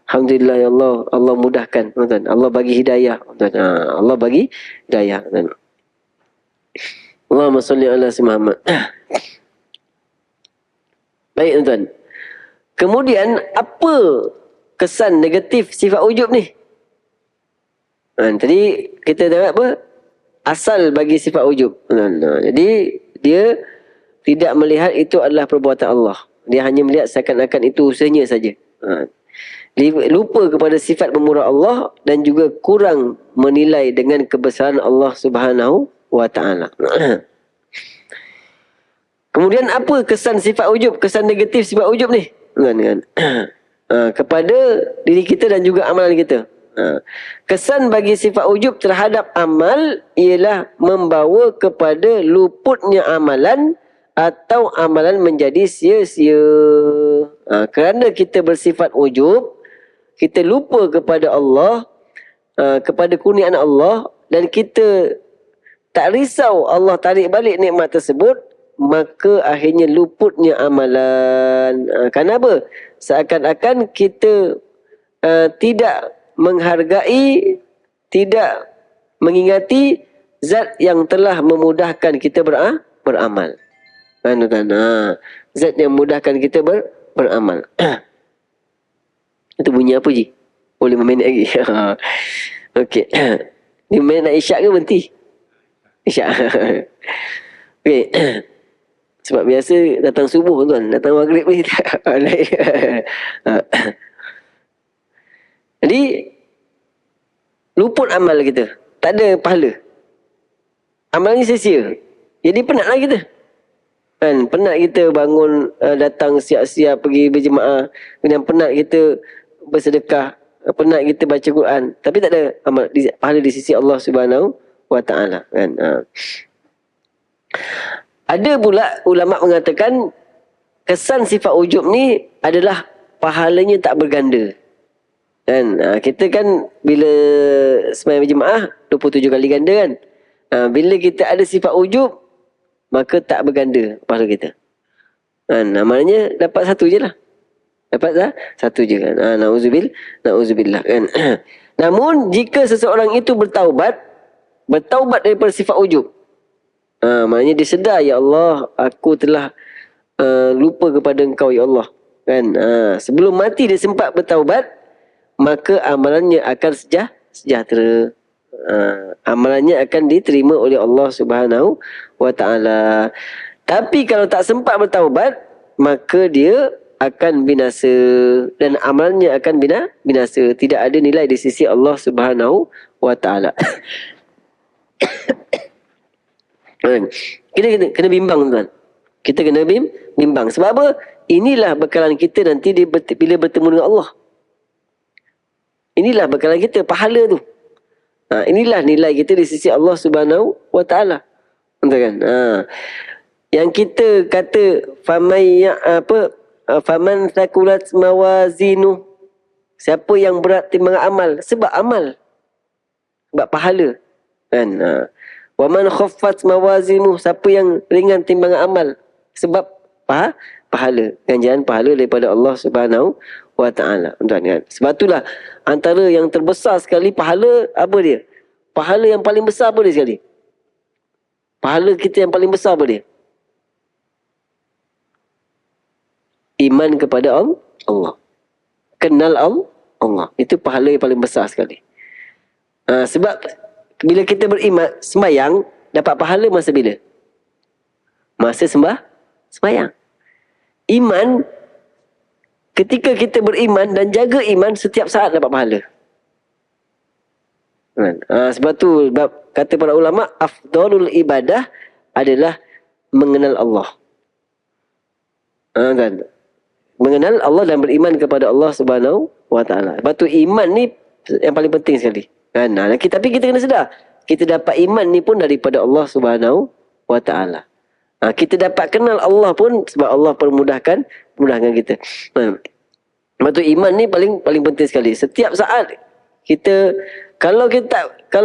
Alhamdulillah ya Allah, Allah mudahkan, tuan. Allah bagi hidayah, tuan. Allah bagi hidayah, tuan. Allahumma salli ala Muhammad. Baik, tuan. Kemudian apa kesan negatif sifat ujub ni? Tadi kita tengok apa? Asal bagi sifat ujub. Jadi dia tidak melihat itu adalah perbuatan Allah. Dia hanya melihat seakan-akan itu usahanya saja. Dia lupa kepada sifat pemurah Allah dan juga kurang menilai dengan kebesaran Allah Subhanahu wa taala. Kemudian apa kesan sifat ujub, kesan negatif sifat ujub ni? Kan? Kepada diri kita dan juga amalan kita. Kesan bagi sifat ujub terhadap amal ialah membawa kepada luputnya amalan atau amalan menjadi sia-sia. Kerana kita bersifat ujub, kita lupa kepada Allah, kepada kurniaan Allah, dan kita tak risau Allah tarik balik nikmat tersebut, maka akhirnya luputnya amalan. Kenapa? Seakan-akan kita tidak menghargai, tidak mengingati zat yang telah memudahkan kita beramal. Zat yang memudahkan kita beramal. Itu bunyi apa, Ji? Oh, 5 minit lagi. Okey. 5 minit nak isyak ke berhenti? Isyak. Okey. Sebab biasa datang subuh, tuan. Datang maghrib ni tak. Jadi, luput amal kita. Tak ada pahala. Amal ni sia-sia. Jadi penatlah kita. Kan? Penat kita bangun, datang siap-siap pergi berjemaah. Kemudian penat kita bersedekah, penat kita baca Quran, tapi tak ada amal pahala di sisi Allah Subhanahu wa taala, kan. Ada pula ulama mengatakan kesan sifat ujub ni adalah pahalanya tak berganda, kan. Kita kan bila sembahyang berjemaah 27 kali ganda, kan. Bila kita ada sifat ujub, maka tak berganda pahala kita, kan. Maknanya dapat satu je lah. Dapat satu je, kan. Na'udzubillah, kan. Namun jika seseorang itu bertaubat daripada sifat ujub, maknanya dia sedar, ya Allah, aku telah lupa kepada Engkau, ya Allah, kan. Sebelum mati dia sempat bertaubat, maka amalannya akan sejahtera. Amalannya akan diterima oleh Allah Subhanahu wa taala. Tapi kalau tak sempat bertaubat, maka dia akan binasa dan amalnya akan binasa. Tidak ada nilai di sisi Allah Subhanahu wa taala. Kita kena bimbang, tuan. Kita kena bimbang. Sebab apa? Inilah bekalan kita nanti bila bertemu dengan Allah. Inilah bekalan kita, pahala tu. Inilah nilai kita di sisi Allah Subhanahu wa taala. Kan? Yang kita kata faman thaqulat mawazinu, siapa yang berat timbangan amal, sebab amal, sebab pahala, kan. Wa man khaffat mawazinu, siapa yang ringan timbangan amal, sebab pahala, ganjaran pahala daripada Allah Subhanahu wa taala, tuan, kan. Sebab itulah antara yang terbesar sekali pahala apa dia? Pahala yang paling besar apa dia sekali? Pahala kita yang paling besar apa dia? Iman kepada Allah. Kenal Allah. Itu pahala yang paling besar sekali. Sebab bila kita beriman, sembahyang, dapat pahala masa bila? Masa sembahyang. Iman, ketika kita beriman dan jaga iman, setiap saat dapat pahala. Sebab tu kata para ulama, afdalul ibadah adalah mengenal Allah. Kan? Mengenal Allah dan beriman kepada Allah Subhanahu wa taala. Sebab tu iman ni yang paling penting sekali. Kan? Tapi kita kena sedar, kita dapat iman ni pun daripada Allah Subhanahu wa taala. Kita dapat kenal Allah pun sebab Allah mudahkan kita. Sebab tu iman ni paling penting sekali. Setiap saat kita kalau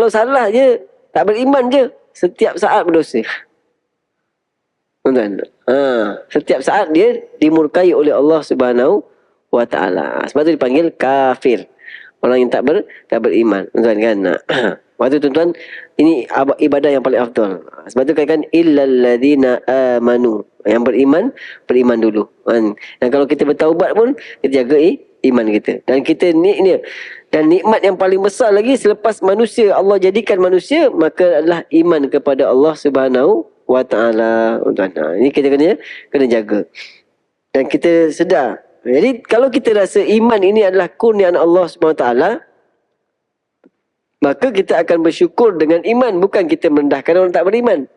salah je, tak beriman je, setiap saat berdosa. Tuan-tuan. Setiap saat dia dimurkai oleh Allah Subhanahu wa taala. Sebab tu dipanggil kafir. Orang yang tak beriman. Tuan-tuan kan. Waktu tuan-tuan, ini ibadah yang paling afdal. Sebab tu katakan illal ladzina amanu. Yang beriman dulu. Dan kalau kita bertaubat pun, kita jaga iman kita. Dan kita ni dan nikmat yang paling besar lagi selepas manusia, Allah jadikan manusia, maka adalah iman kepada Allah Subhanahu wa taala. Ini kita kena jaga. Dan kita sedar. Jadi kalau kita rasa iman ini adalah kurniaan Allah Subhanahu wa taala, maka kita akan bersyukur dengan iman, bukan kita merendahkan orang tak beriman.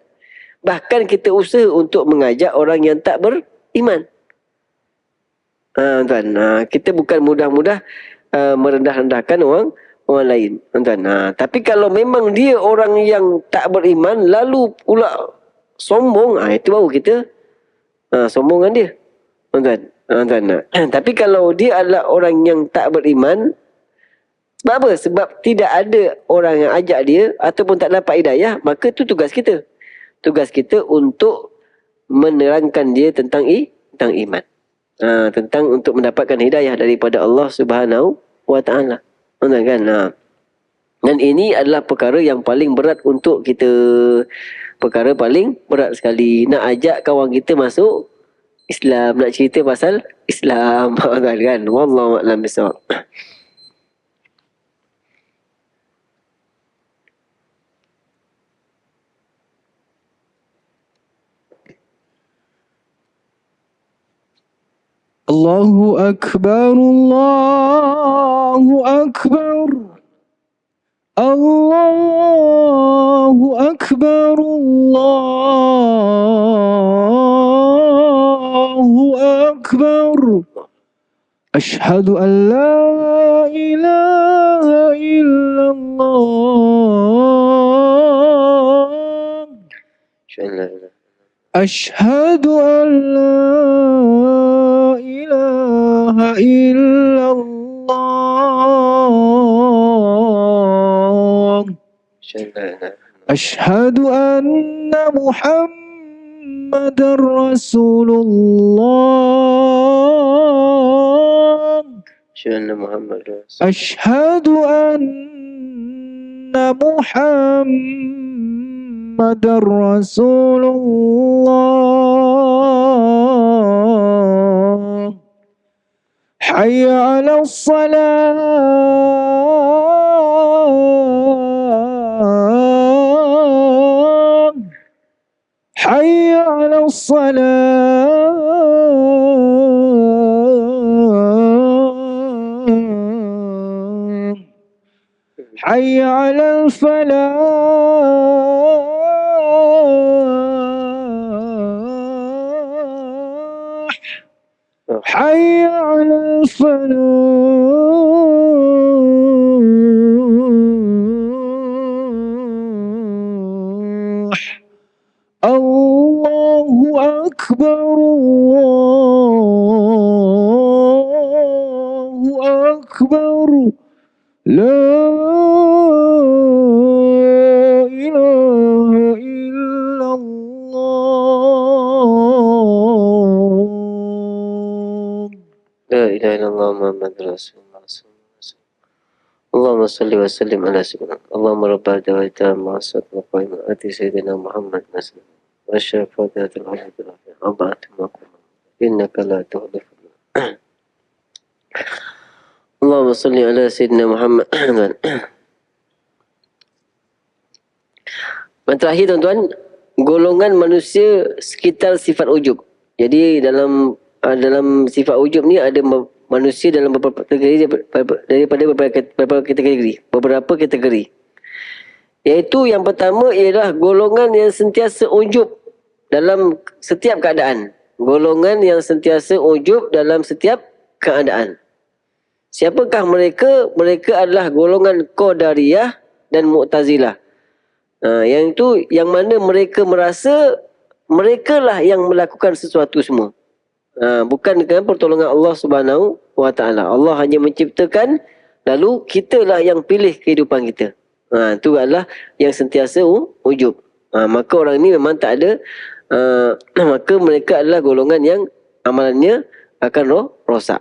Bahkan kita usaha untuk mengajak orang yang tak beriman. Tuan, kita bukan mudah-mudah merendah-rendahkan orang lain. Tuan, tapi kalau memang dia orang yang tak beriman lalu pula sombong, itu baru kita sombong dengan dia. Tuan, tapi kalau dia adalah orang yang tak beriman, sebab apa? Sebab tidak ada orang yang ajak dia ataupun tak dapat hidayah, maka itu tugas kita. Tugas kita untuk menerangkan dia tentang iman. Tentang untuk mendapatkan hidayah daripada Allah Subhanahu wa taala. Kan? Dan ini adalah perkara yang paling berat untuk kita. Perkara paling berat sekali. Nak ajak kawan kita masuk Islam, nak cerita pasal Islam. Kan? Wallahu a'lam bissawab. Allahu Akbar, Allahu Akbar, Allahu Akbar, Allahu Akbar. Ashhadu an la ilaha illallah. Ashhadu an la ilaha illallah. Ashhadu anna Muhammadar Rasulullah. Ashhadu anna Muhammadar Rasulullah. Hayya 'alas salah. Hayya 'alas salah. Hayya 'alal falah. Hayya 'alal falah. Allahu Akbar, Allahu Akbar. La ilaha illallah. La ilaha illallah Muhammad Rasulullah. Allahumma salli wa sallim ala sayyidina. Allahumma rabbana da'waita ma'asad wa qaima ati sayyidina Muhammad nasr. Wa syafadatul hadidah. Abatu maqam. Innaka la tuhlif. Allahumma salli ala sayyidina Muhammad. Yang terakhir tuan-tuan, golongan manusia sekitar sifat ujub. Jadi dalam sifat ujub ni ada manusia dalam beberapa kategori daripada beberapa kategori. Iaitu yang pertama ialah golongan yang sentiasa ujub dalam setiap keadaan. Golongan yang sentiasa ujub dalam setiap keadaan. Siapakah mereka? Mereka adalah golongan Qadariyah dan Mu'tazilah. Yang itu yang mana mereka merasa mereka lah yang melakukan sesuatu semua. Bukan dengan pertolongan Allah Subhanahu wa taala. Allah hanya menciptakan, lalu kitalah yang pilih kehidupan kita. Itu adalah yang sentiasa ujub. Maka orang ini memang tak ada maka mereka adalah golongan yang amalannya akan rosak.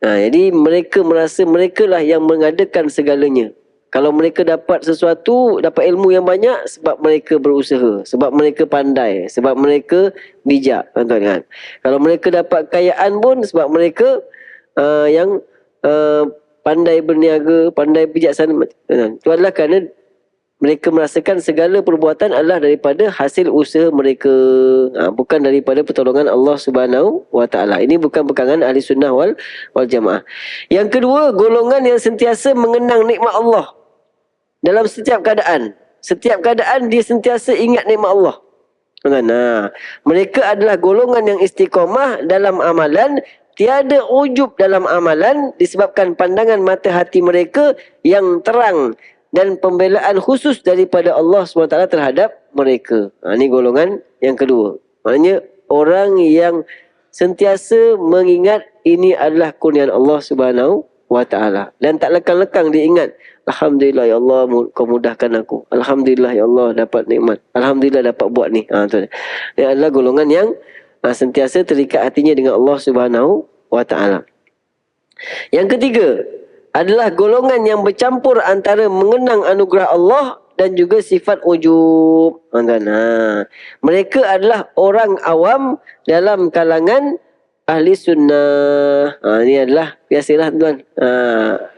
Jadi mereka merasa mereka lah yang mengadakan segalanya. Kalau mereka dapat sesuatu, dapat ilmu yang banyak sebab mereka berusaha, sebab mereka pandai, sebab mereka bijak, tuan-tuan kan. Kalau mereka dapat kekayaan pun sebab mereka yang pandai berniaga, pandai bijaksana. Itu adalah kerana mereka merasakan segala perbuatan adalah daripada hasil usaha mereka, bukan daripada pertolongan Allah Subhanahu wa taala. Ini bukan pegangan ahli sunnah wal jamaah. Yang kedua, golongan yang sentiasa mengenang nikmat Allah dalam setiap keadaan. Setiap keadaan dia sentiasa ingat nikmat Allah. Mereka adalah golongan yang istiqamah dalam amalan, tiada ujub dalam amalan disebabkan pandangan mata hati mereka yang terang dan pembelaan khusus daripada Allah SWT terhadap mereka. Ini golongan yang kedua. Maknanya orang yang sentiasa mengingat ini adalah kurniaan Allah Subhanahu wa taala dan tak lekang-lekang dia ingat, alhamdulillah ya Allah kau mudahkan aku, alhamdulillah ya Allah dapat nikmat, alhamdulillah dapat buat ni. Ini adalah golongan yang sentiasa terikat hatinya dengan Allah Subhanahu wa taala. Yang ketiga adalah golongan yang bercampur antara mengenang anugerah Allah dan juga sifat ujub. Mereka adalah orang awam dalam kalangan ahli sunnah. Ini adalah biasalah tuan.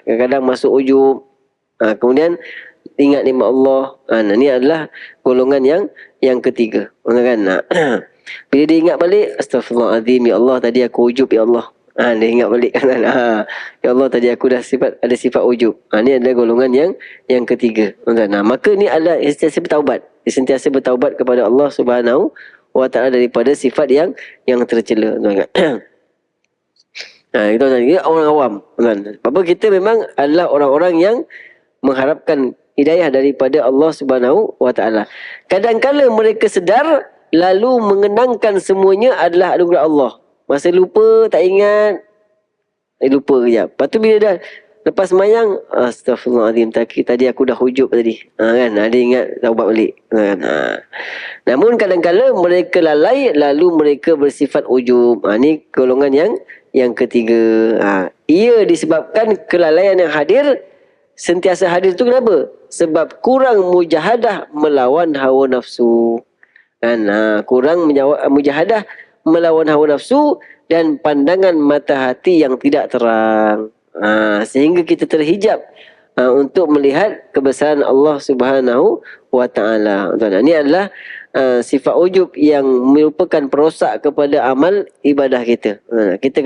Kadang-kadang masuk ujub. Kemudian ingat nikmat Allah. Ini adalah golongan yang ketiga. Bila dia ingat balik, astagfirullahaladzim, ya Allah tadi aku ujub ya Allah. Dia ingat balik kan. Ya Allah tadi aku dah ada sifat ujub. Ini adalah golongan yang ketiga. Maka ni adalah sentiasa bertaubat. Dia sentiasa bertaubat kepada Allah Subhanahu wa taala daripada sifat yang tercela. Itu orang awam. Sebab kita memang adalah orang-orang yang mengharapkan hidayah daripada Allah Subhanahu wa taala. Kadang-kala mereka sedar lalu mengenangkan semuanya adalah anugerah Allah. Masa lupa, tak ingat, lupa kejap. Lepas tu bila dah lepas semayang, astagfirullahaladzim, tadi aku dah hujub tadi. Dia ingat, taubat balik. Namun kadang-kadang mereka lalai, lalu mereka bersifat ujub. Ni golongan yang ketiga. Ia disebabkan kelalaian yang hadir, sentiasa hadir tu kenapa? Sebab kurang mujahadah melawan hawa nafsu. Kurang mujahadah melawan hawa nafsu dan pandangan mata hati yang tidak terang. Sehingga kita terhijab untuk melihat kebesaran Allah Subhanahu wa taala. Ini adalah sifat ujub yang merupakan perosak kepada amal ibadah kita. Kita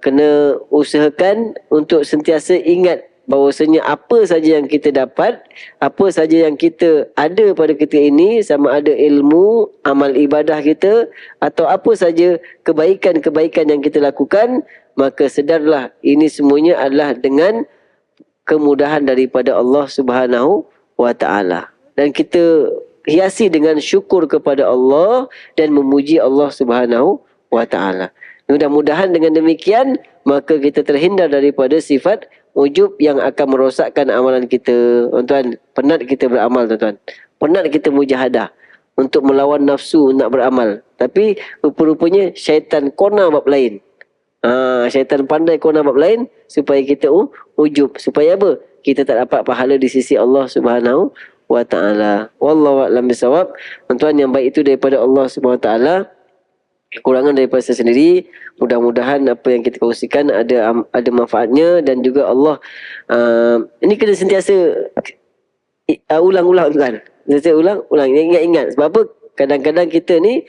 kena usahakan untuk sentiasa ingat bahawasanya apa saja yang kita dapat, apa saja yang kita ada pada ketika ini, sama ada ilmu, amal ibadah kita atau apa saja kebaikan-kebaikan yang kita lakukan, maka sedarlah ini semuanya adalah dengan kemudahan daripada Allah Subhanahu wa taala. Dan kita hiasi dengan syukur kepada Allah dan memuji Allah Subhanahu wa taala. Mudah-mudahan dengan demikian maka kita terhindar daripada sifat ujub yang akan merosakkan amalan kita. Tuan-tuan, penat kita beramal tuan-tuan. Penat kita mujahadah untuk melawan nafsu nak beramal. Tapi rupa-rupanya syaitan kona bab lain. Syaitan pandai kona bab lain supaya kita ujub. Supaya apa? Kita tak dapat pahala di sisi Allah Subhanahu wa taala. Wallahu a'lam bisawab. Tuan-tuan, yang baik itu daripada Allah Subhanahu wa taala. Kekurangan daripada saya sendiri, mudah-mudahan apa yang kita kongsikan ada manfaatnya dan juga Allah ini kena sentiasa ulang-ulang kan. Sentiasa ulang, ingat-ingat. Sebab apa? Kadang-kadang kita ni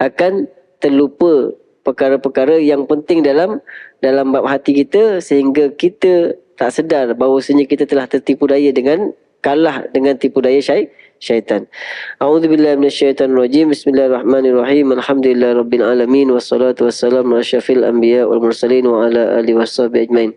akan terlupa perkara-perkara yang penting dalam bab hati kita, sehingga kita tak sedar bahawasanya kita telah tertipu daya dengan kalah dengan tipu daya syaitan. A'udzubillahi minasyaitonirrajim. Bismillahirrahmanirrahim. Alhamdulillahirabbil alamin wassalatu wassalamu ala asyrafil anbiya wal mursalin wa ala alihi washabihi ajmain.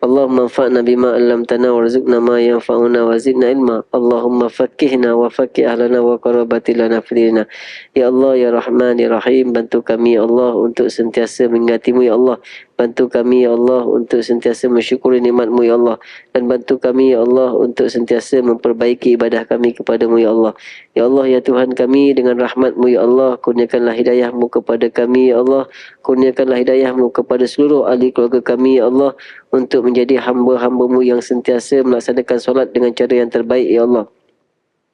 Allahumma anfa'na bima 'allamtana warzuqna ma yanfa'una wa zidna ilma. Allahumma faqqihna wa faqqih ahlana wa qarabati lana fidina. Ya Allah ya Rahman ya Rahim, bantu kami ya Allah untuk sentiasa mengingatimu ya Allah. Bantu kami ya Allah untuk sentiasa mensyukuri nikmat-Mu ya Allah, dan bantu kami ya Allah untuk sentiasa memperbaiki ibadah kami kepadamu ya Allah. Ya Allah ya Tuhan kami, dengan rahmat-Mu ya Allah, kurniakanlah hidayah-Mu kepada kami ya Allah. Kurniakanlah hidayah-Mu kepada seluruh ahli keluarga kami ya Allah, untuk menjadi hamba-hamba-Mu yang sentiasa melaksanakan solat dengan cara yang terbaik ya Allah,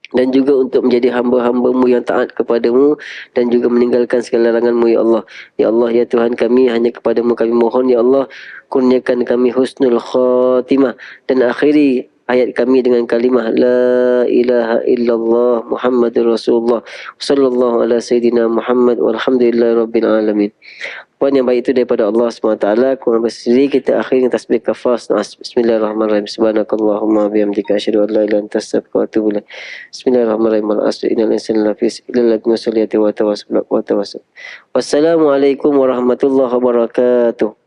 dan juga untuk menjadi hamba-hamba-Mu yang taat kepada-Mu, dan juga meninggalkan segala larangan-Mu ya Allah. Ya Allah ya Tuhan kami, hanya kepada-Mu kami mohon ya Allah, kurniakan kami husnul khatimah, dan akhiri ayat kami dengan kalimah la ilaha illallah Muhammadur Rasulullah sallallahu ala sayyidina Muhammad walhamdulillahi rabbil alamin. Puan yang baik itu daripada Allah SWT. Kurang bersendiri, kita akhiri dengan tasbih kafas. Bismillahirrahmanirrahim. Subhanakallahumma bihamdika asyhadu an la ilaha illa anta astaghfiruka wa atubu ilaik. Bismillahirrahmanirrahim. Al-asr innal insana lafi khusr illa alladziina amanu wa tawassaw. Wassalamualaikum warahmatullahi wabarakatuh.